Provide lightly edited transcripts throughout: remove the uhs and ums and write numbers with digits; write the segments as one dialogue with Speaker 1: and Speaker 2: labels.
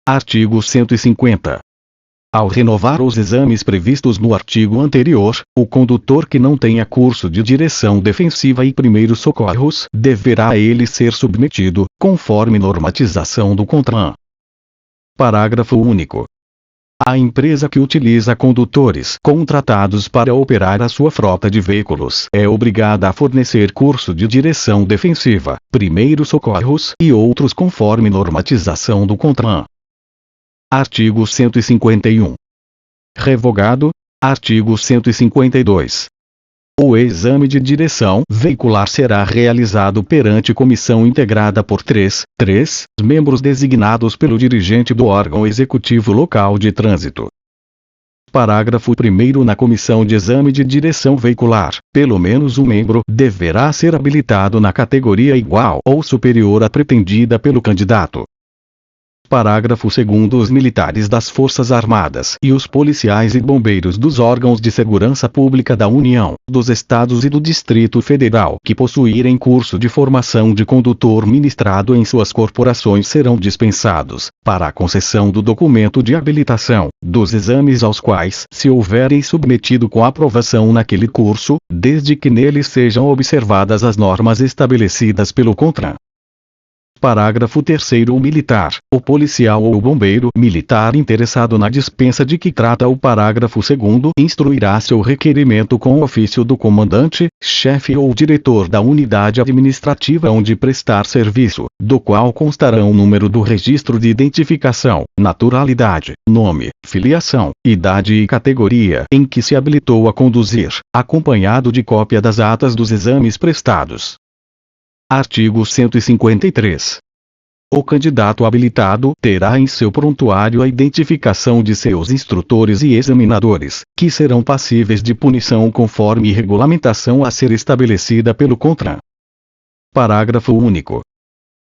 Speaker 1: Artigo 150. Ao renovar os exames previstos no artigo anterior, o condutor que não tenha curso de direção defensiva e primeiros socorros deverá a ele ser submetido, conforme normatização do CONTRAN. Parágrafo único. A empresa que utiliza condutores contratados para operar a sua frota de veículos é obrigada a fornecer curso de direção defensiva, primeiros socorros e outros conforme normatização do CONTRAN. Artigo 151. Revogado. Artigo 152. O exame de direção veicular será realizado perante comissão integrada por três membros designados pelo dirigente do órgão executivo local de trânsito. Parágrafo 1º. Na comissão de exame de direção veicular, pelo menos um membro deverá ser habilitado na categoria igual ou superior à pretendida pelo candidato. Parágrafo 2º. Os militares das Forças Armadas e os policiais e bombeiros dos órgãos de segurança pública da União, dos Estados e do Distrito Federal que possuírem curso de formação de condutor ministrado em suas corporações serão dispensados, para a concessão do documento de habilitação, dos exames aos quais se houverem submetido com aprovação naquele curso, desde que neles sejam observadas as normas estabelecidas pelo CONTRAN. Parágrafo 3º. O militar, o policial ou o bombeiro militar interessado na dispensa de que trata o parágrafo 2º instruirá seu requerimento com o ofício do comandante, chefe ou diretor da unidade administrativa onde prestar serviço, do qual constarão o número do registro de identificação, naturalidade, nome, filiação, idade e categoria em que se habilitou a conduzir, acompanhado de cópia das atas dos exames prestados. Artigo 153. O candidato habilitado terá em seu prontuário a identificação de seus instrutores e examinadores, que serão passíveis de punição conforme regulamentação a ser estabelecida pelo CONTRAN. Parágrafo único.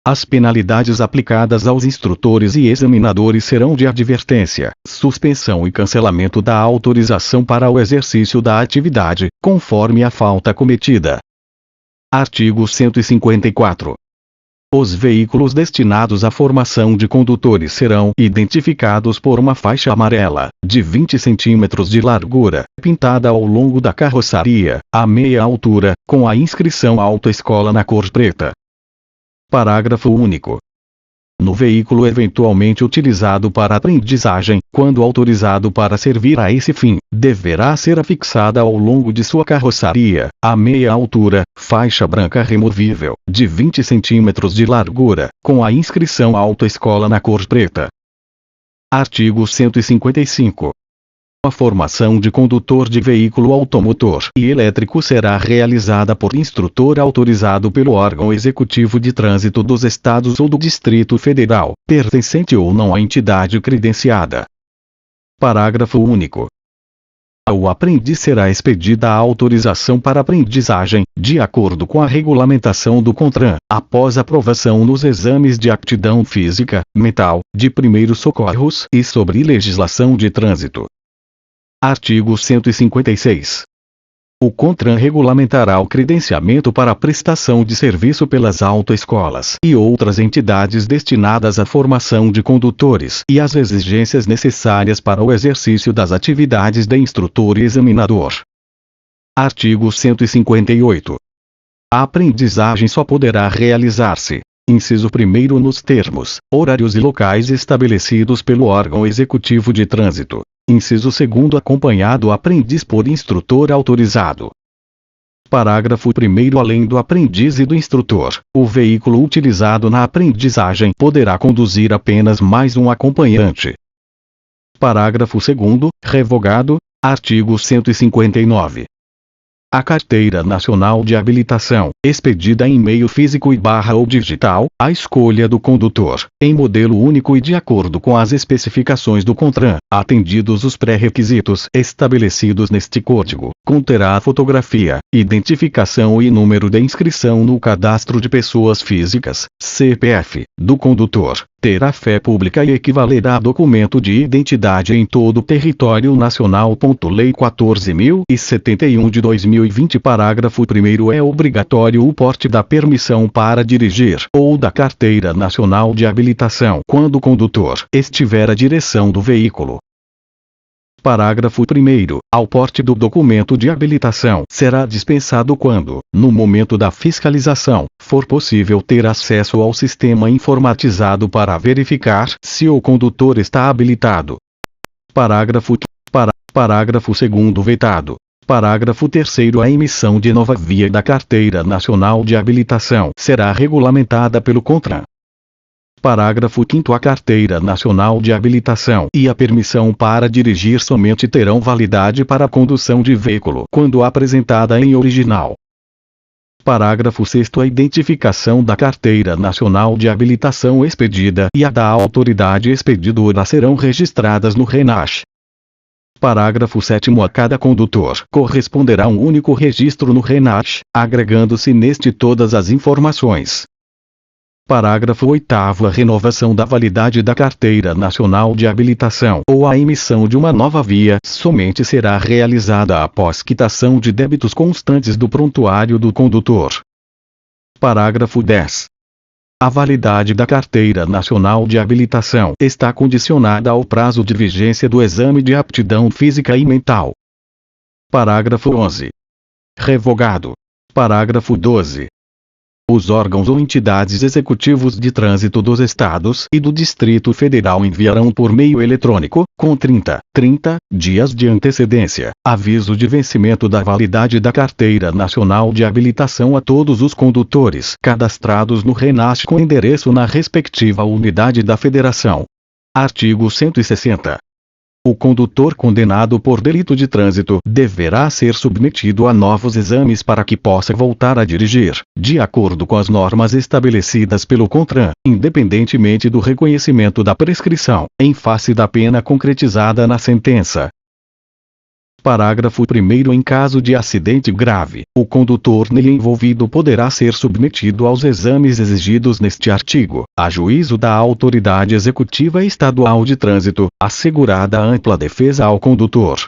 Speaker 1: As penalidades aplicadas aos instrutores e examinadores serão de advertência, suspensão e cancelamento da autorização para o exercício da atividade, conforme a falta cometida. Artigo 154. Os veículos destinados à formação de condutores serão identificados por uma faixa amarela, de 20 cm de largura, pintada ao longo da carroçaria, à meia altura, com a inscrição Autoescola na cor preta. Parágrafo único. No veículo eventualmente utilizado para aprendizagem, quando autorizado para servir a esse fim, deverá ser afixada ao longo de sua carroçaria, à meia altura, faixa branca removível, de 20 cm de largura, com a inscrição Autoescola na cor preta. Artigo 155. A formação de condutor de veículo automotor e elétrico será realizada por instrutor autorizado pelo órgão executivo de trânsito dos Estados ou do Distrito Federal, pertencente ou não à entidade credenciada. Parágrafo único. Ao aprendiz será expedida a autorização para aprendizagem, de acordo com a regulamentação do CONTRAN, após aprovação nos exames de aptidão física, mental, de primeiros socorros e sobre legislação de trânsito. Artigo 156. O CONTRAN regulamentará o credenciamento para a prestação de serviço pelas autoescolas e outras entidades destinadas à formação de condutores e as exigências necessárias para o exercício das atividades de instrutor e examinador. Artigo 158. A aprendizagem só poderá realizar-se: inciso 1º nos termos, horários e locais estabelecidos pelo órgão executivo de trânsito. Inciso 2º acompanhado o aprendiz por instrutor autorizado. Parágrafo 1º. Além do aprendiz e do instrutor, o veículo utilizado na aprendizagem poderá conduzir apenas mais um acompanhante. Parágrafo 2º, revogado. Artigo 159. A Carteira Nacional de Habilitação, expedida em meio físico ou digital, a escolha do condutor, em modelo único e de acordo com as especificações do CONTRAN, atendidos os pré-requisitos estabelecidos neste código, conterá a fotografia, identificação e número de inscrição no Cadastro de Pessoas Físicas, CPF, do condutor, terá fé pública e equivalerá a documento de identidade em todo o território nacional. Lei 14.071 de 2020. Parágrafo 1º. É obrigatório o porte da permissão para dirigir ou da carteira nacional de habilitação quando o condutor estiver à direção do veículo. Parágrafo 1º. Ao porte do documento de habilitação será dispensado quando, no momento da fiscalização, for possível ter acesso ao sistema informatizado para verificar se o condutor está habilitado. Parágrafo 2º. Vetado. Parágrafo 3º. A emissão de nova via da Carteira Nacional de Habilitação será regulamentada pelo CONTRAN. Parágrafo 5º. A Carteira Nacional de Habilitação e a permissão para dirigir somente terão validade para a condução de veículo quando apresentada em original. Parágrafo 6º. A identificação da Carteira Nacional de Habilitação expedida e a da autoridade expedidora serão registradas no RENASS. Parágrafo 7º. A cada condutor corresponderá um único registro no RENASS, agregando-se neste todas as informações. Parágrafo 8º. A renovação da validade da Carteira Nacional de Habilitação ou a emissão de uma nova via somente será realizada após quitação de débitos constantes do prontuário do condutor. Parágrafo 10. A validade da Carteira Nacional de Habilitação está condicionada ao prazo de vigência do exame de aptidão física e mental. Parágrafo 11. Revogado. Parágrafo 12. Os órgãos ou entidades executivos de trânsito dos Estados e do Distrito Federal enviarão por meio eletrônico, com 30 dias de antecedência, aviso de vencimento da validade da Carteira Nacional de Habilitação a todos os condutores cadastrados no RENASS com endereço na respectiva unidade da Federação. Artigo 160. O condutor condenado por delito de trânsito deverá ser submetido a novos exames para que possa voltar a dirigir, de acordo com as normas estabelecidas pelo CONTRAN, independentemente do reconhecimento da prescrição, em face da pena concretizada na sentença. Parágrafo 1º. Em caso de acidente grave, o condutor nele envolvido poderá ser submetido aos exames exigidos neste artigo, a juízo da autoridade executiva estadual de trânsito, assegurada ampla defesa ao condutor.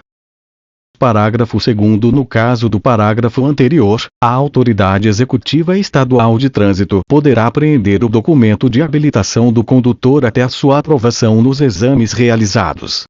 Speaker 1: Parágrafo 2º. No caso do parágrafo anterior, a autoridade executiva estadual de trânsito poderá apreender o documento de habilitação do condutor até a sua aprovação nos exames realizados.